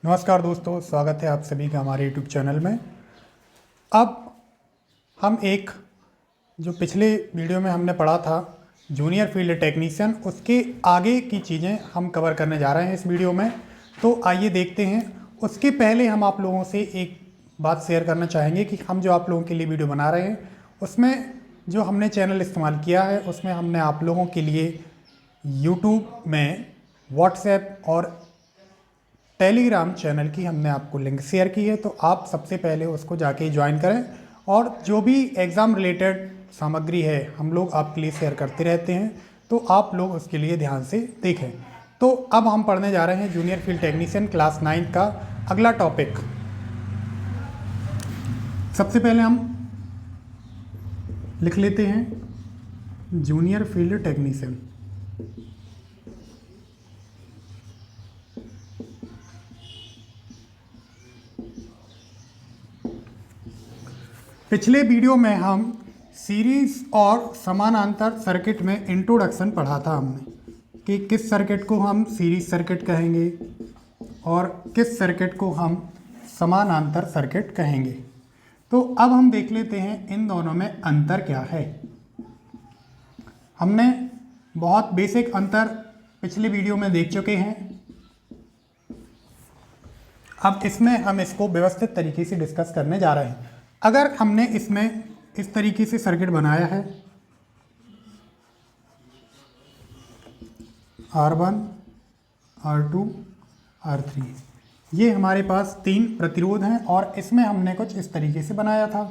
नमस्कार दोस्तों, स्वागत है आप सभी का हमारे YouTube चैनल में। अब हम एक जो पिछले वीडियो में हमने पढ़ा था जूनियर फील्ड टेक्नीशियन, उसके आगे की चीज़ें हम कवर करने जा रहे हैं इस वीडियो में। तो आइए देखते हैं। उसके पहले हम आप लोगों से एक बात शेयर करना चाहेंगे कि हम जो आप लोगों के लिए वीडियो बना रहे हैं उसमें जो हमने चैनल इस्तेमाल किया है उसमें हमने आप लोगों के लिए YouTube में व्हाट्सएप और टेलीग्राम चैनल की हमने आपको लिंक शेयर की है, तो आप सबसे पहले उसको जाके ज्वाइन करें। और जो भी एग्ज़ाम रिलेटेड सामग्री है हम लोग आपके लिए शेयर करते रहते हैं, तो आप लोग उसके लिए ध्यान से देखें। तो अब हम पढ़ने जा रहे हैं जूनियर फील्ड टेक्नीशियन क्लास 9 का अगला टॉपिक। सबसे पहले हम लिख लेते हैं जूनियर फील्ड टेक्नीशियन। पिछले वीडियो में हम सीरीज और समानांतर सर्किट में इंट्रोडक्शन पढ़ा था हमने कि किस सर्किट को हम सीरीज सर्किट कहेंगे और किस सर्किट को हम समानांतर सर्किट कहेंगे। तो अब हम देख लेते हैं इन दोनों में अंतर क्या है। हमने बहुत बेसिक अंतर पिछले वीडियो में देख चुके हैं। अब इसमें हम इसको व्यवस्थित तरीके से डिस्कस करने जा रहे हैं। अगर हमने इसमें इस तरीके से सर्किट बनाया है, R1, R2, R3, ये हमारे पास 3 प्रतिरोध हैं और इसमें हमने कुछ इस तरीके से बनाया था।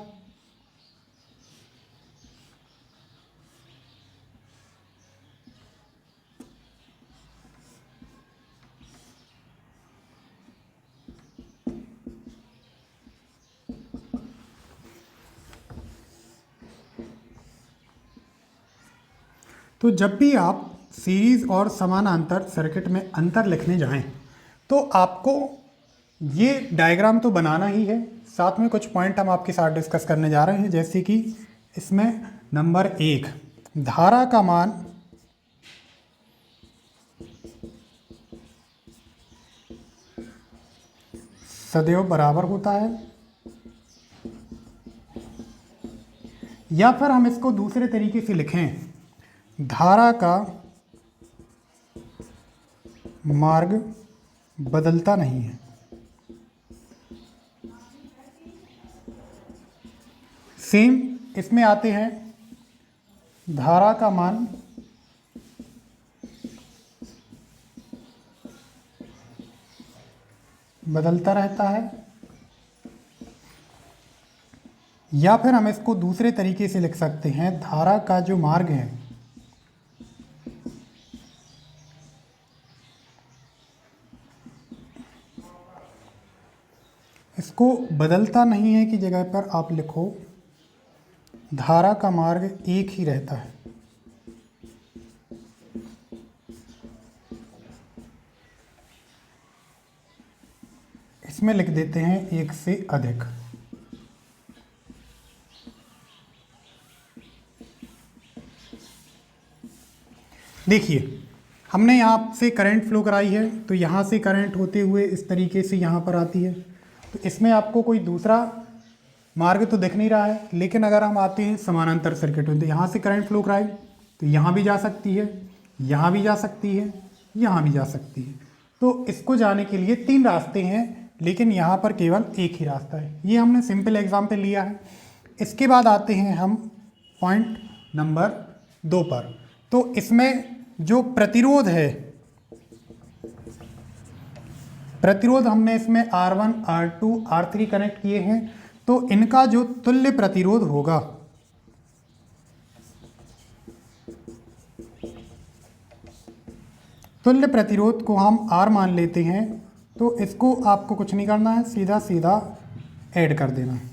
तो जब भी आप सीरीज और समानांतर सर्किट में अंतर लिखने जाएं तो आपको ये डायग्राम तो बनाना ही है, साथ में कुछ पॉइंट हम आपके साथ डिस्कस करने जा रहे हैं। जैसे कि इसमें नंबर 1, धारा का मान सदैव बराबर होता है, या फिर हम इसको दूसरे तरीके से लिखें, धारा का मार्ग बदलता नहीं है। सेम इसमें आते हैं, धारा का मान बदलता रहता है, या फिर हम इसको दूसरे तरीके से लिख सकते हैं, धारा का जो मार्ग है इसको बदलता नहीं है की जगह पर आप लिखो, धारा का मार्ग एक ही रहता है। इसमें लिख देते हैं एक से अधिक। देखिए, हमने यहाँ से करंट फ्लो कराई है, तो यहाँ से करंट होते हुए इस तरीके से यहाँ पर आती है। तो इसमें आपको कोई दूसरा मार्ग तो दिख नहीं रहा है, लेकिन अगर हम आते हैं समानांतर सर्किट में तो यहाँ से करंट फ्लो कराई तो यहाँ भी जा सकती है, यहाँ भी जा सकती है, यहाँ भी जा सकती है। तो इसको जाने के लिए 3 रास्ते हैं, लेकिन यहाँ पर केवल एक ही रास्ता है। ये हमने सिंपल एग्जाम्पल लिया है। इसके बाद आते हैं हम पॉइंट नंबर 2 पर। तो इसमें जो प्रतिरोध है, प्रतिरोध हमने इसमें R1, R2, R3 कनेक्ट किए हैं, तो इनका जो तुल्य प्रतिरोध होगा तुल्य प्रतिरोध को हम R मान लेते हैं। तो इसको आपको कुछ नहीं करना है, सीधा सीधा ऐड कर देना है।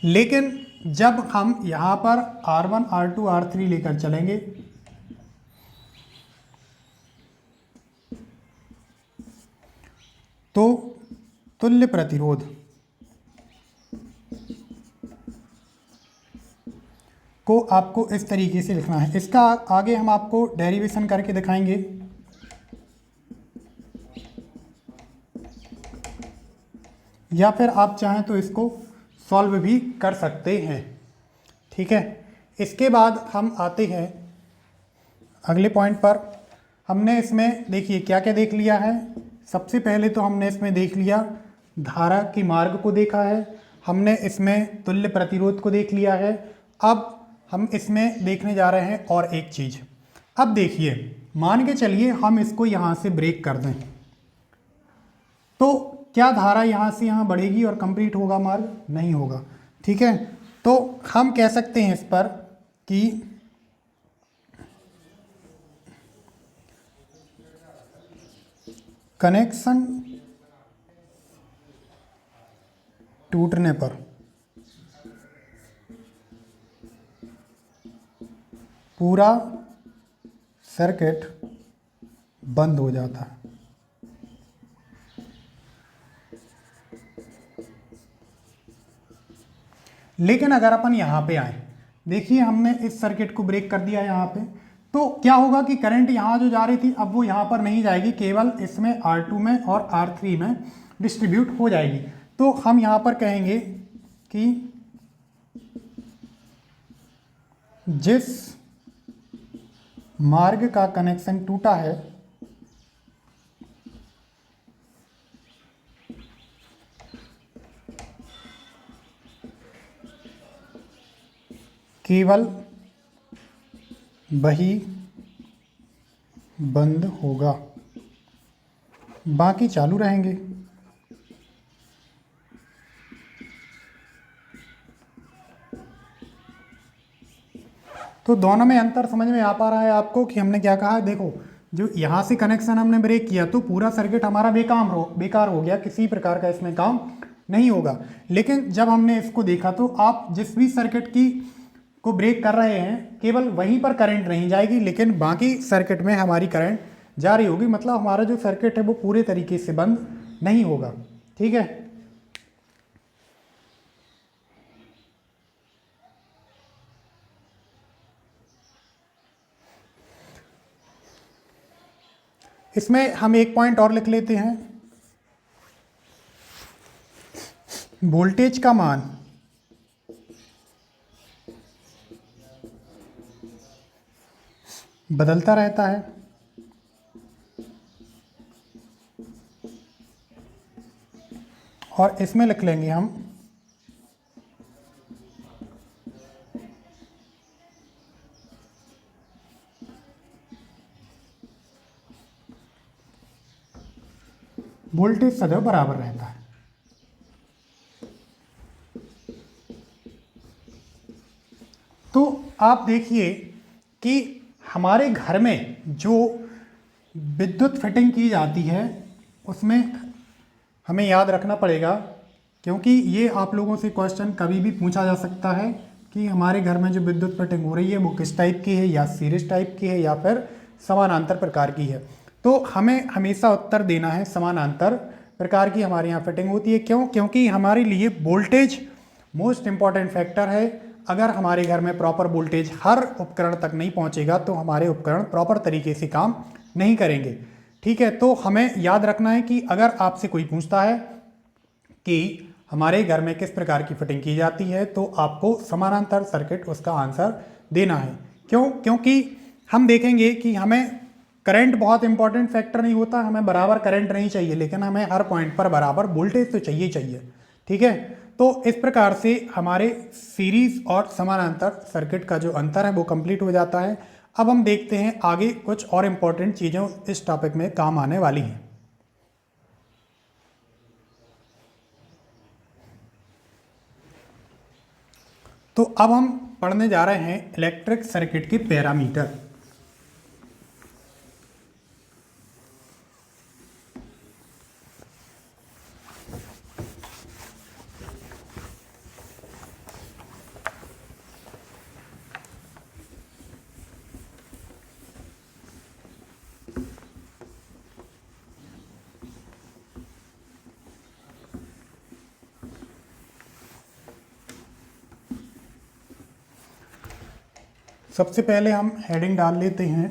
लेकिन जब हम यहाँ पर R1, R2, R3 लेकर चलेंगे तो तुल्य प्रतिरोध को आपको इस तरीके से लिखना है। इसका आगे हम आपको डेरिवेशन करके दिखाएंगे। या फिर आप चाहें तो इसको सॉल्व भी कर सकते हैं। ठीक है, इसके बाद हम आते हैं अगले पॉइंट पर। हमने इसमें देखिए क्या क्या देख लिया है। सबसे पहले तो हमने इसमें देख लिया धारा के मार्ग को देखा है, हमने इसमें तुल्य प्रतिरोध को देख लिया है। अब हम इसमें देखने जा रहे हैं और एक चीज़। अब देखिए, मान के चलिए हम इसको यहाँ से ब्रेक कर दें, तो क्या धारा यहाँ से यहाँ बढ़ेगी और कंप्लीट होगा मार्ग? नहीं होगा। ठीक है, तो हम कह सकते हैं इस पर कि कनेक्शन टूटने पर पूरा सर्किट बंद हो जाता है। लेकिन अगर अपन यहाँ पे आए, देखिए हमने इस सर्किट को ब्रेक कर दिया यहाँ पे, तो क्या होगा कि करंट यहाँ जो जा रही थी अब वो यहाँ पर नहीं जाएगी, केवल इसमें R2 में और R3 में डिस्ट्रीब्यूट हो जाएगी। तो हम यहाँ पर कहेंगे कि जिस मार्ग का कनेक्शन टूटा है केवल वही बंद होगा, बाकी चालू रहेंगे। तो दोनों में अंतर समझ में आ पा रहा है आपको कि हमने क्या कहा है? देखो, जो यहाँ से कनेक्शन हमने ब्रेक किया तो पूरा सर्किट हमारा बेकार हो गया, किसी प्रकार का इसमें काम नहीं होगा। लेकिन जब हमने इसको देखा तो आप जिस भी सर्किट को ब्रेक कर रहे हैं, केवल वहीं पर करंट नहीं जाएगी, लेकिन बाकी सर्किट में हमारी करंट जारी होगी। मतलब हमारा जो सर्किट है वो पूरे तरीके से बंद नहीं होगा। ठीक है, इसमें हम एक पॉइंट और लिख लेते हैं। वोल्टेज का मान बदलता रहता है, और इसमें लिख लेंगे हम वोल्टेज सदैव बराबर रहता है। तो आप देखिए कि हमारे घर में जो विद्युत फिटिंग की जाती है उसमें हमें याद रखना पड़ेगा, क्योंकि ये आप लोगों से क्वेश्चन कभी भी पूछा जा सकता है कि हमारे घर में जो विद्युत फिटिंग हो रही है वो किस टाइप की है, या सीरीज टाइप की है या फिर समानांतर प्रकार की है। तो हमें हमेशा उत्तर देना है समानांतर प्रकार की हमारे यहाँ फिटिंग होती है। क्यों? क्योंकि हमारे लिए वोल्टेज मोस्ट इम्पॉर्टेंट फैक्टर है। अगर हमारे घर में प्रॉपर वोल्टेज हर उपकरण तक नहीं पहुँचेगा तो हमारे उपकरण प्रॉपर तरीके से काम नहीं करेंगे। ठीक है, तो हमें याद रखना है कि अगर आपसे कोई पूछता है कि हमारे घर में किस प्रकार की फिटिंग की जाती है तो आपको समानांतर सर्किट उसका आंसर देना है। क्यों? क्योंकि हम देखेंगे कि हमें करंट बहुत इंपॉर्टेंट फैक्टर नहीं होता, हमें बराबर करंट नहीं चाहिए, लेकिन हमें हर पॉइंट पर बराबर वोल्टेज तो चाहिए। ठीक है, तो इस प्रकार से हमारे सीरीज और समानांतर सर्किट का जो अंतर है वो कंप्लीट हो जाता है। अब हम देखते हैं आगे कुछ और इम्पोर्टेंट चीज़ें इस टॉपिक में काम आने वाली हैं। तो अब हम पढ़ने जा रहे हैं इलेक्ट्रिक सर्किट के पैरामीटर। सबसे पहले हम हेडिंग डाल लेते हैं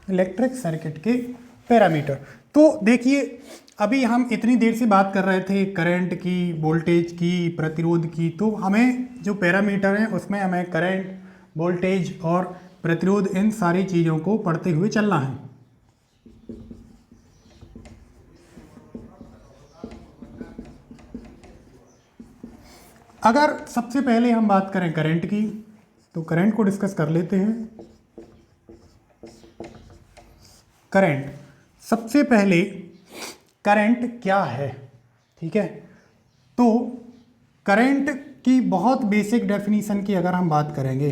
इलेक्ट्रिक सर्किट के पैरामीटर। तो देखिए अभी हम इतनी देर से बात कर रहे थे करंट की, वोल्टेज की, प्रतिरोध की, तो हमें जो पैरामीटर हैं उसमें हमें करंट, वोल्टेज और प्रतिरोध इन सारी चीज़ों को पढ़ते हुए चलना है। अगर सबसे पहले हम बात करें करंट की, तो करंट को डिस्कस कर लेते हैं। करंट, सबसे पहले करंट क्या है, ठीक है। तो करंट की बहुत बेसिक डेफिनेशन की अगर हम बात करेंगे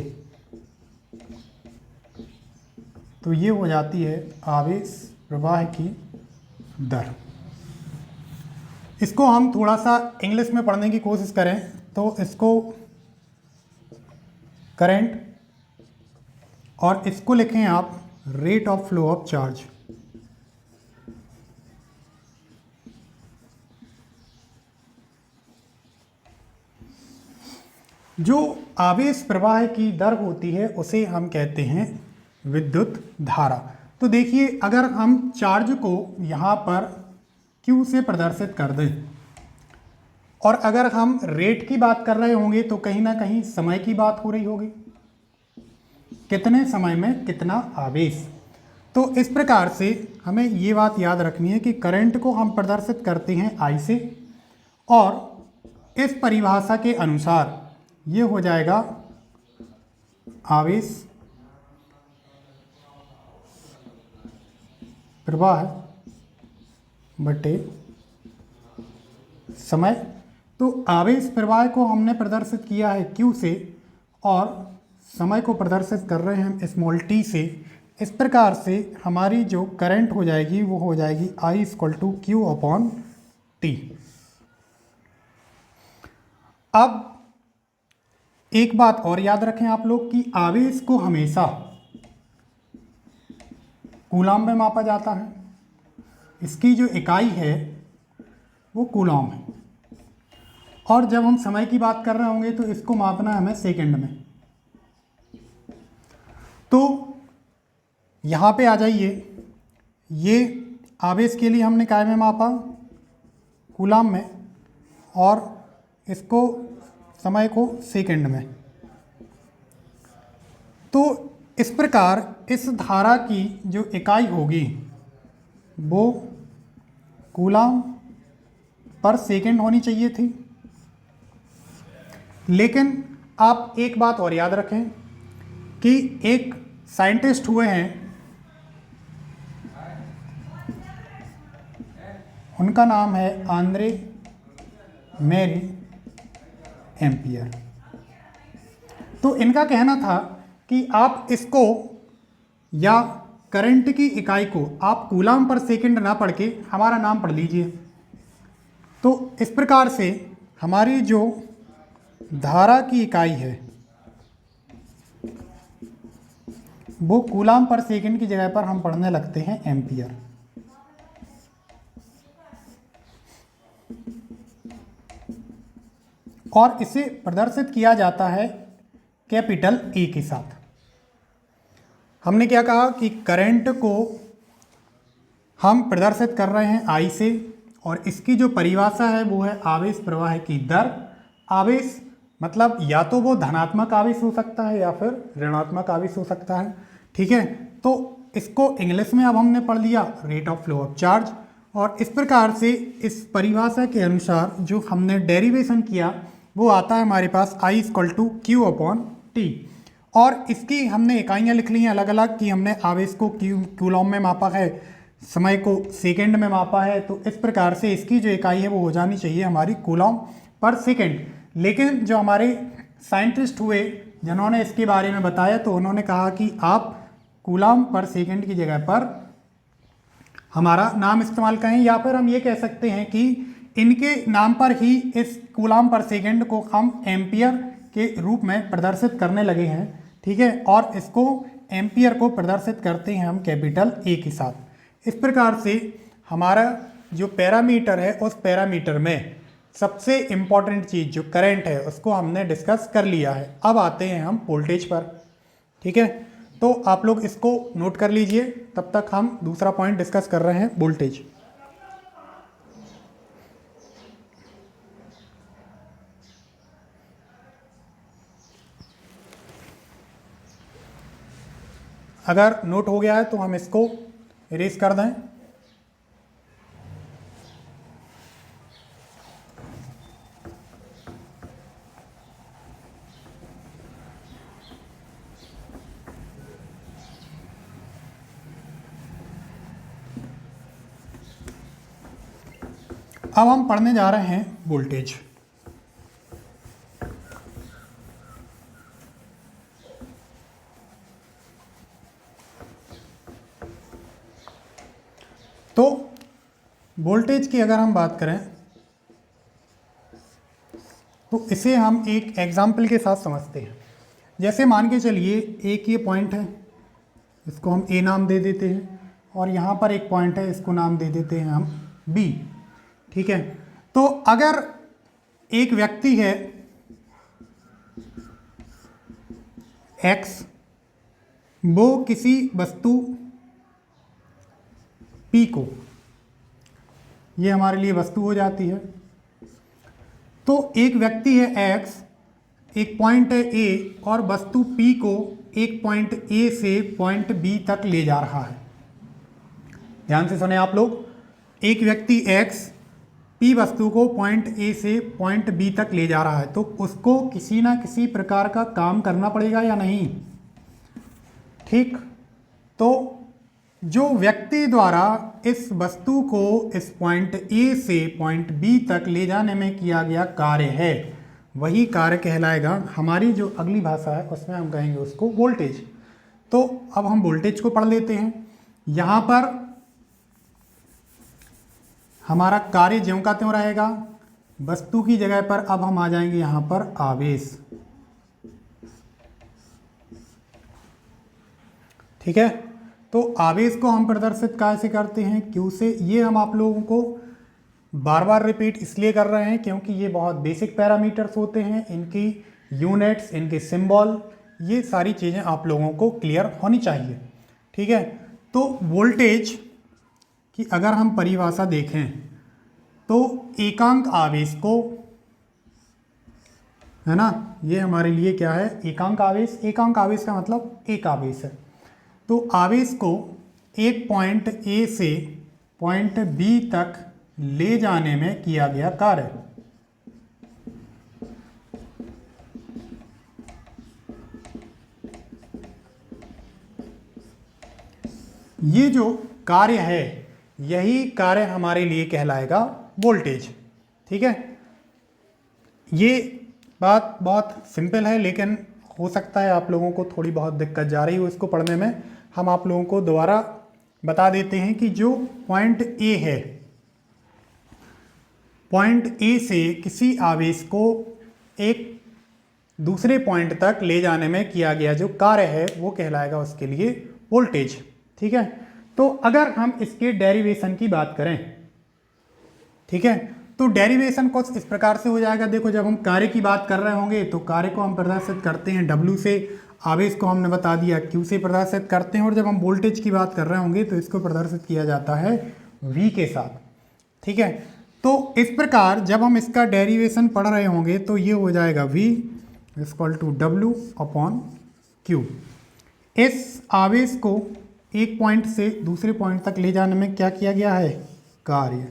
तो ये हो जाती है आवेश प्रवाह की दर। इसको हम थोड़ा सा इंग्लिश में पढ़ने की कोशिश करें तो इसको करंट और इसको लिखें आप rate of flow of charge. जो आवेश प्रवाह की दर होती है उसे हम कहते हैं विद्युत धारा। तो देखिए अगर हम चार्ज को यहाँ पर Q से प्रदर्शित कर दें और अगर हम रेट की बात कर रहे होंगे तो कहीं ना कहीं समय की बात हो रही होगी, कितने समय में कितना आवेश। तो इस प्रकार से हमें ये बात याद रखनी है कि करंट को हम प्रदर्शित करते हैं I से, और इस परिभाषा के अनुसार ये हो जाएगा आवेश प्रवाह बटे समय। तो आवेश प्रवाह को हमने प्रदर्शित किया है Q से और समय को प्रदर्शित कर रहे हैं हम स्मॉल t से। इस प्रकार से हमारी जो करंट हो जाएगी वो हो जाएगी I = Q/T। अब एक बात और याद रखें आप लोग कि आवेश को हमेशा कूलाम में मापा जाता है। इसकी जो इकाई है वो कूलाम है, और जब हम समय की बात कर रहे होंगे तो इसको मापना है हमें सेकंड में। तो यहाँ पे आ जाइए, ये आवेश के लिए हमने काय में मापा, कूलाम में, और इसको समय को सेकंड में। तो इस प्रकार इस धारा की जो इकाई होगी वो कूलाम पर सेकंड होनी चाहिए थी। लेकिन आप एक बात और याद रखें कि एक साइंटिस्ट हुए हैं, उनका नाम है आंद्रे मैरी एम्पियर। तो इनका कहना था कि आप इसको या करंट की इकाई को आप कूलाम पर सेकंड ना पढ़ के हमारा नाम पढ़ लीजिए। तो इस प्रकार से हमारी जो धारा की इकाई है वो कूलाम पर सेकंड की जगह पर हम पढ़ने लगते हैं एम्पियर। और इसे प्रदर्शित किया जाता है कैपिटल ए के साथ। हमने क्या कहा कि करंट को हम प्रदर्शित कर रहे हैं I से, और इसकी जो परिभाषा है वो है आवेश प्रवाह की दर। आवेश मतलब या तो वो धनात्मक आवेश हो सकता है या फिर ऋणात्मक आवेश हो सकता है, ठीक है। तो इसको इंग्लिश में अब हमने पढ़ लिया rate of flow of charge. और इस प्रकार से इस परिभाषा के अनुसार जो हमने डेरिवेशन किया वो आता है हमारे पास I = Q/T। और इसकी हमने इकाइयाँ लिख ली हैं अलग अलग कि हमने आवेश को कूलॉम में मापा है, समय को सेकंड में मापा है। तो इस प्रकार से इसकी जो इकाई है वो हो जानी चाहिए हमारी कूलॉम पर सेकंड। लेकिन जो हमारे साइंटिस्ट हुए जिन्होंने इसके बारे में बताया तो उन्होंने कहा कि आप कूलॉम पर सेकंड की जगह पर हमारा नाम इस्तेमाल करें, या फिर हम ये कह सकते हैं कि इनके नाम पर ही इस कूलॉम पर सेकंड को हम एम्पियर के रूप में प्रदर्शित करने लगे हैं, ठीक है। और इसको एम्पियर को प्रदर्शित करते हैं हम कैपिटल ए के साथ। इस प्रकार से हमारा जो पैरामीटर है उस पैरामीटर में सबसे इम्पॉर्टेंट चीज़ जो करंट है उसको हमने डिस्कस कर लिया है। अब आते हैं हम वोल्टेज पर, ठीक है। तो आप लोग इसको नोट कर लीजिए, तब तक हम दूसरा पॉइंट डिस्कस कर रहे हैं, वोल्टेज। अगर नोट हो गया है तो हम इसको इरेज कर दें। अब हम पढ़ने जा रहे हैं वोल्टेज। तो वोल्टेज की अगर हम बात करें तो इसे हम एक एग्जाम्पल के साथ समझते हैं। जैसे मान के चलिए एक ये पॉइंट है, इसको हम ए नाम दे देते हैं, और यहाँ पर एक पॉइंट है, इसको नाम दे देते हैं हम बी। ठीक है, तो अगर एक व्यक्ति है एक्स, वो किसी वस्तु पी को, ये हमारे लिए वस्तु हो जाती है, तो एक व्यक्ति है एक्स, एक पॉइंट है ए, और वस्तु पी को एक पॉइंट ए से पॉइंट बी तक ले जा रहा है। ध्यान से सुने आप लोग, एक व्यक्ति एक्स पी वस्तु को पॉइंट ए से पॉइंट बी तक ले जा रहा है, तो उसको किसी ना किसी प्रकार का काम करना पड़ेगा या नहीं। ठीक, तो जो व्यक्ति द्वारा इस वस्तु को इस पॉइंट ए से पॉइंट बी तक ले जाने में किया गया कार्य है, वही कार्य कहलाएगा। हमारी जो अगली भाषा है उसमें हम कहेंगे उसको वोल्टेज। तो अब हम वोल्टेज को पढ़ लेते हैं। यहाँ पर हमारा कार्य ज्यों का त्यों रहेगा, वस्तु की जगह पर अब हम आ जाएंगे यहाँ पर आवेश। ठीक है, तो आवेश को हम प्रदर्शित कैसे करते हैं, क्यू से। ये हम आप लोगों को बार बार रिपीट इसलिए कर रहे हैं क्योंकि ये बहुत बेसिक पैरामीटर्स होते हैं, इनकी यूनिट्स, इनके सिंबल, ये सारी चीज़ें आप लोगों को क्लियर होनी चाहिए। ठीक है, तो वोल्टेज की अगर हम परिभाषा देखें तो एकांक आवेश को, है ना, ये हमारे लिए क्या है, एकांक आवेश। एकांक आवेश का मतलब एक आवेश है, तो आवेश को एक पॉइंट ए से पॉइंट बी तक ले जाने में किया गया कार्य। ये जो कार्य है, यही कार्य हमारे लिए कहलाएगा वोल्टेज। ठीक है, ये बात बहुत सिंपल है, लेकिन हो सकता है आप लोगों को थोड़ी बहुत दिक्कत जा रही हो इसको पढ़ने में। हम आप लोगों को दोबारा बता देते हैं कि जो पॉइंट ए है, पॉइंट ए से किसी आवेश को एक दूसरे पॉइंट तक ले जाने में किया गया जो कार्य है वो कहलाएगा उसके लिए वोल्टेज। ठीक है, तो अगर हम इसके डेरिवेशन की बात करें, ठीक है, तो डेरिवेशन कुछ इस प्रकार से हो जाएगा। देखो, जब हम कार्य की बात कर रहे होंगे तो कार्य को हम प्रदर्शित करते हैं W से, आवेश को हमने बता दिया Q से प्रदर्शित करते हैं, और जब हम वोल्टेज की बात कर रहे होंगे तो इसको प्रदर्शित किया जाता है V के साथ। ठीक है, तो इस प्रकार जब हम इसका डेरिवेशन पढ़ रहे होंगे तो ये हो जाएगा V = W/Q। इस आवेश को एक पॉइंट से दूसरे पॉइंट तक ले जाने में क्या किया गया है, कार्य।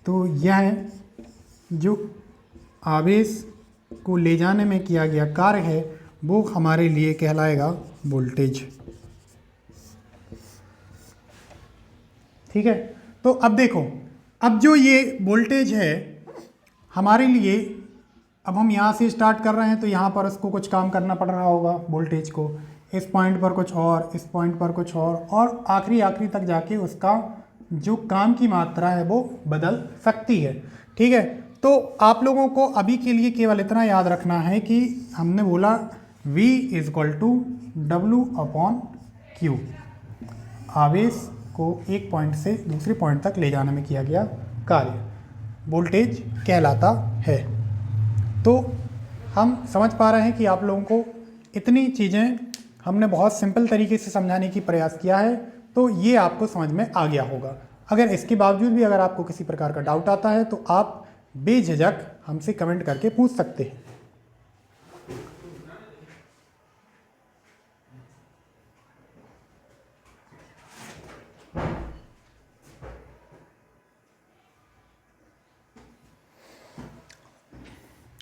तो यह जो आवेश को ले जाने में किया गया कार्य है वो हमारे लिए कहलाएगा वोल्टेज। ठीक है, तो अब देखो, अब जो ये वोल्टेज है हमारे लिए, अब हम यहाँ से स्टार्ट कर रहे हैं तो यहाँ पर उसको कुछ काम करना पड़ रहा होगा वोल्टेज को, इस पॉइंट पर कुछ और, इस पॉइंट पर कुछ और आखिरी तक जाके उसका जो काम की मात्रा है वो बदल सकती है। ठीक है, तो आप लोगों को अभी के लिए केवल इतना याद रखना है कि हमने बोला V = W/Q, आवेश को एक पॉइंट से दूसरे पॉइंट तक ले जाने में किया गया कार्य वोल्टेज कहलाता है। तो हम समझ पा रहे हैं कि आप लोगों को इतनी चीज़ें हमने बहुत सिंपल तरीके से समझाने की प्रयास किया है, तो ये आपको समझ में आ गया होगा। अगर इसके बावजूद भी अगर आपको किसी प्रकार का डाउट आता है तो आप बेझिझक हमसे कमेंट करके पूछ सकते हैं।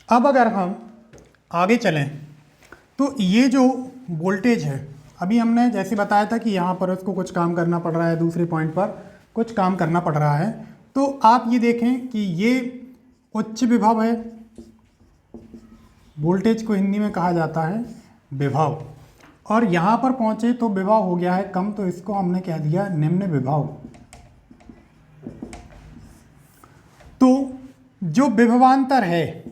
अब अगर हम आगे चलें तो ये जो वोल्टेज है, अभी हमने जैसे बताया था कि यहाँ पर उसको कुछ काम करना पड़ रहा है, दूसरे पॉइंट पर कुछ काम करना पड़ रहा है, तो आप ये देखें कि ये उच्च विभव है, वोल्टेज को हिंदी में कहा जाता है विभव, और यहाँ पर पहुँचे तो विभव हो गया है कम, तो इसको हमने कह दिया निम्न विभव। तो जो विभवांतर है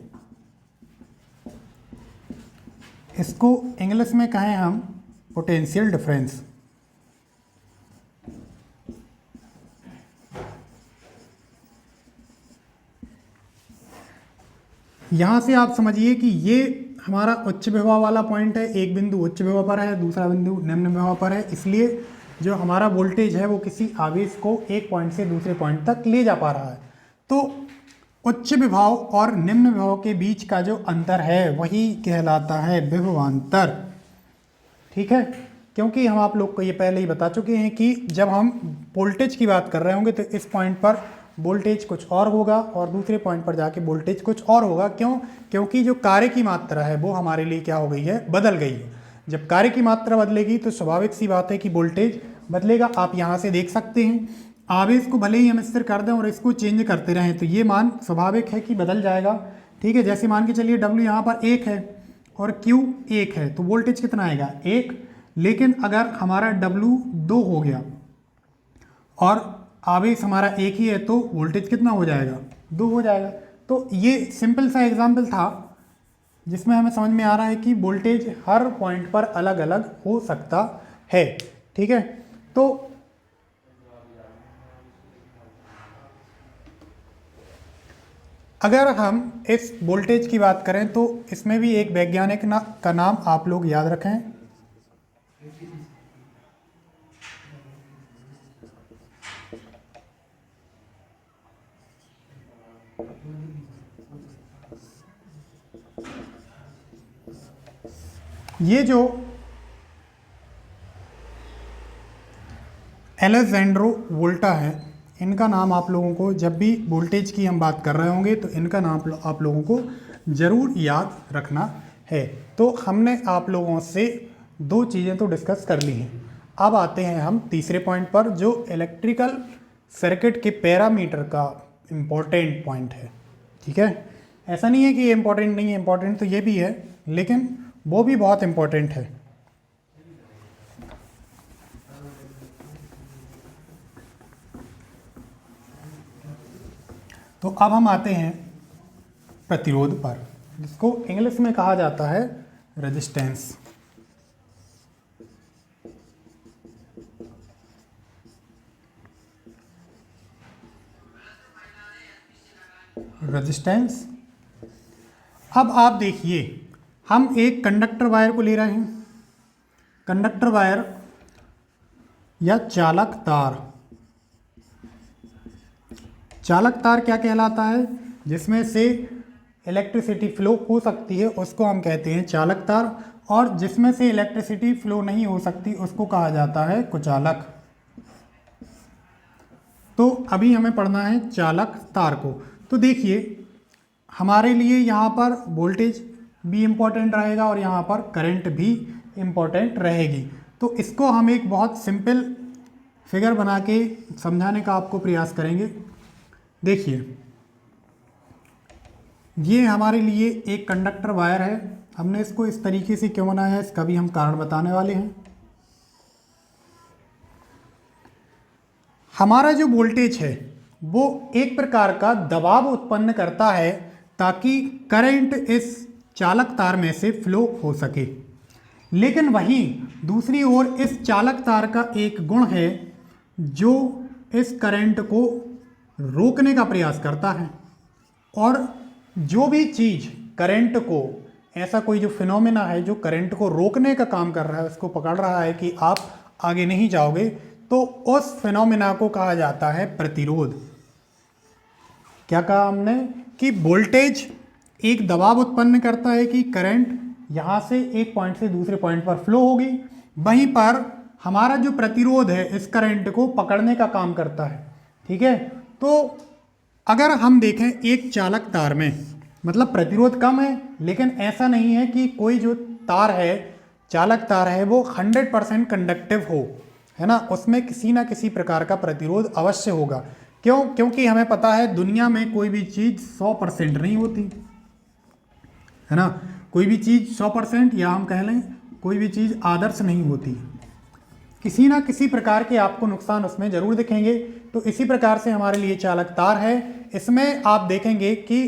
इसको इंग्लिश में कहें हम पोटेंशियल डिफरेंस। यहाँ से आप समझिए कि ये हमारा उच्च विभव वाला पॉइंट है, एक बिंदु उच्च विभव पर है, दूसरा बिंदु निम्न विभव पर है, इसलिए जो हमारा वोल्टेज है वो किसी आवेश को एक पॉइंट से दूसरे पॉइंट तक ले जा पा रहा है। तो उच्च विभव और निम्न विभव के बीच का जो अंतर है वही कहलाता है विभवांतर। ठीक है, क्योंकि हम आप लोग को ये पहले ही बता चुके हैं कि जब हम वोल्टेज की बात कर रहे होंगे तो इस पॉइंट पर वोल्टेज कुछ और होगा और दूसरे पॉइंट पर जाके वोल्टेज कुछ और होगा। क्यों? क्योंकि जो कार्य की मात्रा है वो हमारे लिए क्या हो गई है, बदल गई है। जब कार्य की मात्रा बदलेगी तो स्वाभाविक सी बात है कि वोल्टेज बदलेगा। आप यहाँ से देख सकते हैं, आवेश को भले ही हम स्थिर कर दें और इसको चेंज करते रहें तो ये मान स्वाभाविक है कि बदल जाएगा। ठीक है, जैसे मान के चलिए W यहाँ पर 1 है और Q 1 है तो वोल्टेज कितना आएगा, 1। लेकिन अगर हमारा W 2 हो गया और आवेश हमारा 1 ही है तो वोल्टेज कितना हो जाएगा, 2 हो जाएगा। तो ये सिंपल सा एग्जाम्पल था जिसमें हमें समझ में आ रहा है कि वोल्टेज हर पॉइंट पर अलग अलग हो सकता है। ठीक है, तो अगर हम इस वोल्टेज की बात करें तो इसमें भी एक वैज्ञानिक का नाम आप लोग याद रखें, ये जो एलेजेंड्रो वोल्टा है, इनका नाम आप लोगों को जब भी वोल्टेज की हम बात कर रहे होंगे तो इनका नाम आप लोगों को ज़रूर याद रखना है। तो हमने आप लोगों से 2 चीज़ें तो डिस्कस कर ली हैं। अब आते हैं हम तीसरे पॉइंट पर जो इलेक्ट्रिकल सर्किट के पैरामीटर का इम्पोर्टेंट पॉइंट है। ठीक है, ऐसा नहीं है कि ये इम्पोर्टेंट नहीं है, इम्पोर्टेंट तो ये भी है लेकिन वो भी बहुत इम्पोर्टेंट है। तो अब हम आते हैं प्रतिरोध पर, जिसको इंग्लिश में कहा जाता है रेजिस्टेंस। रेजिस्टेंस। अब आप देखिए, हम एक कंडक्टर वायर को ले रहे हैं, कंडक्टर वायर या चालक तार। चालक तार क्या कहलाता है, जिसमें से इलेक्ट्रिसिटी फ्लो हो सकती है उसको हम कहते हैं चालक तार, और जिसमें से इलेक्ट्रिसिटी फ्लो नहीं हो सकती उसको कहा जाता है कुचालक। तो अभी हमें पढ़ना है चालक तार को। तो देखिए, हमारे लिए यहाँ पर वोल्टेज भी इम्पोर्टेंट रहेगा और यहाँ पर करंट भी इम्पोर्टेंट रहेगी। तो इसको हम एक बहुत सिंपल फिगर बना के समझाने का आपको प्रयास करेंगे। देखिए, ये हमारे लिए एक कंडक्टर वायर है। हमने इसको इस तरीके से क्यों बनाया है इसका भी हम कारण बताने वाले हैं। हमारा जो वोल्टेज है वो एक प्रकार का दबाव उत्पन्न करता है ताकि करंट इस चालक तार में से फ्लो हो सके। लेकिन वहीं दूसरी ओर इस चालक तार का एक गुण है जो इस करंट को रोकने का प्रयास करता है, और जो भी चीज़ करंट को ऐसा कोई जो फिनोमेना है जो करंट को रोकने का काम कर रहा है, उसको पकड़ रहा है कि आप आगे नहीं जाओगे, तो उस फिनोमेना को कहा जाता है प्रतिरोध। क्या कहा हमने कि वोल्टेज एक दबाव उत्पन्न करता है कि करंट यहाँ से एक पॉइंट से दूसरे पॉइंट पर फ्लो होगी, वहीं पर हमारा जो प्रतिरोध है इस करंट को पकड़ने का काम करता है। ठीक है, तो अगर हम देखें एक चालक तार में, मतलब प्रतिरोध कम है, लेकिन ऐसा नहीं है कि कोई जो तार है, चालक तार है, वो 100% कंडक्टिव हो, है ना, उसमें किसी ना किसी प्रकार का प्रतिरोध अवश्य होगा। क्यों? क्योंकि हमें पता है दुनिया में कोई भी चीज़ 100% नहीं होती, है ना, कोई भी चीज़ 100% या हम कह लें कोई भी चीज़ आदर्श नहीं होती, किसी ना किसी प्रकार के आपको नुकसान उसमें जरूर दिखेंगे। तो इसी प्रकार से हमारे लिए चालक तार है, इसमें आप देखेंगे कि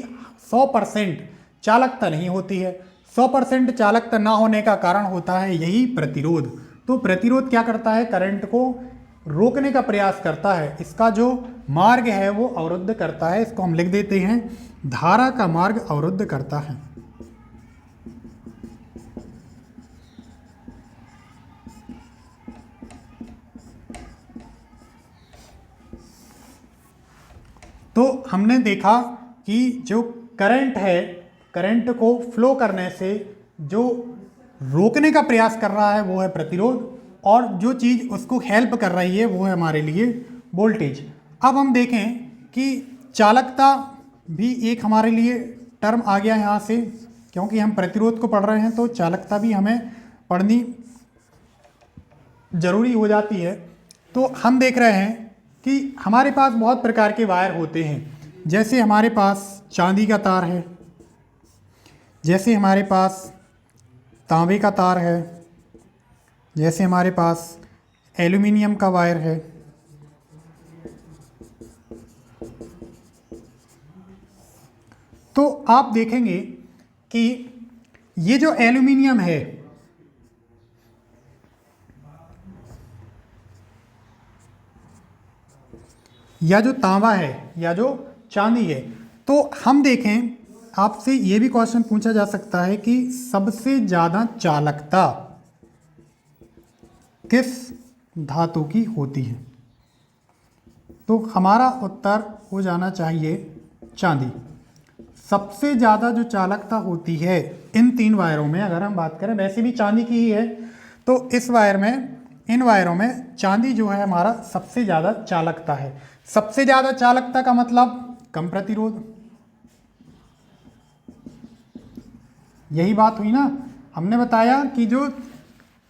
100% चालकता नहीं होती है। 100% चालकता ना होने का कारण होता है यही प्रतिरोध। तो प्रतिरोध क्या करता है? करंट को रोकने का प्रयास करता है, इसका जो मार्ग है वो अवरुद्ध करता है। इसको हम लिख देते हैं धारा का मार्ग अवरुद्ध करता है। तो हमने देखा कि जो करंट है, करंट को फ्लो करने से जो रोकने का प्रयास कर रहा है वो है प्रतिरोध, और जो चीज़ उसको हेल्प कर रही है वो है हमारे लिए वोल्टेज। अब हम देखें कि चालकता भी एक हमारे लिए टर्म आ गया यहाँ से, क्योंकि हम प्रतिरोध को पढ़ रहे हैं तो चालकता भी हमें पढ़नी जरूरी हो जाती है। तो हम देख रहे हैं कि हमारे पास बहुत प्रकार के वायर होते हैं, जैसे हमारे पास चांदी का तार है, जैसे हमारे पास तांबे का तार है, जैसे हमारे पास एल्युमिनियम का वायर है। तो आप देखेंगे कि ये जो एल्युमिनियम है, या जो तांबा है, या जो चांदी है, तो हम देखें, आपसे ये भी क्वेश्चन पूछा जा सकता है कि सबसे ज़्यादा चालकता किस धातु की होती है? तो हमारा उत्तर हो जाना चाहिए चांदी। सबसे ज़्यादा जो चालकता होती है इन तीन वायरों में, अगर हम बात करें, वैसे भी चांदी की ही है, तो इस वायर में, इन वायरों में चांदी जो है हमारा सबसे ज़्यादा चालकता है। सबसे ज़्यादा चालकता का मतलब कम प्रतिरोध, यही बात हुई ना। हमने बताया कि जो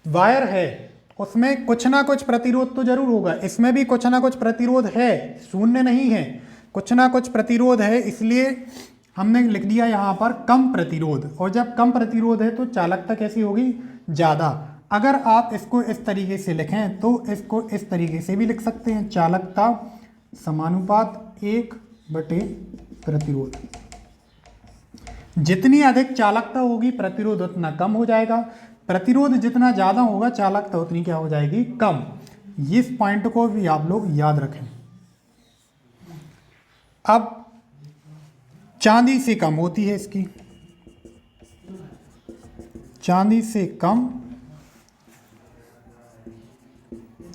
वायर है उसमें कुछ ना कुछ प्रतिरोध तो जरूर होगा, इसमें भी कुछ ना कुछ प्रतिरोध है, शून्य नहीं है, कुछ ना कुछ प्रतिरोध है, इसलिए हमने लिख दिया यहाँ पर कम प्रतिरोध। और जब कम प्रतिरोध है तो चालकता कैसी होगी? ज़्यादा। अगर आप इसको इस तरीके से लिखें तो इसको इस तरीके से भी लिख सकते हैं, चालकता समानुपात 1/, प्रतिरोध। जितनी अधिक चालकता होगी प्रतिरोध उतना कम हो जाएगा, प्रतिरोध जितना ज़्यादा होगा चालकता उतनी क्या हो जाएगी? कम। इस पॉइंट को भी आप लोग याद रखें। अब चांदी से कम होती है इसकी, चांदी से कम,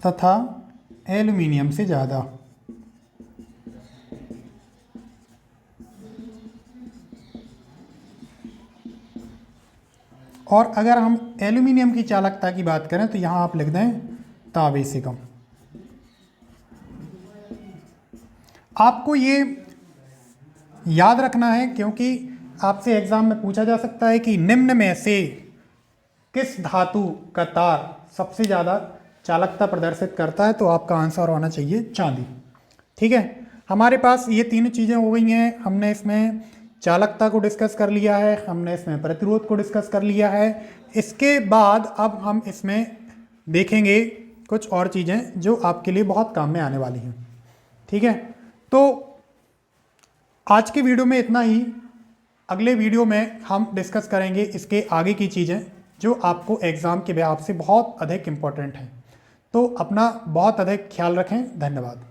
तथा एल्युमिनियम से ज़्यादा। और अगर हम एल्युमिनियम की चालकता की बात करें तो यहाँ आप लिख दें तांबे से कम। आपको ये याद रखना है क्योंकि आपसे एग्जाम में पूछा जा सकता है कि निम्न में से किस धातु का तार सबसे ज़्यादा चालकता प्रदर्शित करता है, तो आपका आंसर होना चाहिए चांदी। ठीक है, हमारे पास ये तीनों चीज़ें हो गई हैं। हमने इसमें चालकता को डिस्कस कर लिया है, हमने इसमें प्रतिरोध को डिस्कस कर लिया है। इसके बाद अब हम इसमें देखेंगे कुछ और चीज़ें जो आपके लिए बहुत काम में आने वाली हैं। ठीक है, तो आज के वीडियो में इतना ही। अगले वीडियो में हम डिस्कस करेंगे इसके आगे की चीज़ें जो आपको एग्ज़ाम के बिहाफ से बहुत अधिक इम्पोर्टेंट हैं। तो अपना बहुत अधिक ख्याल रखें। धन्यवाद।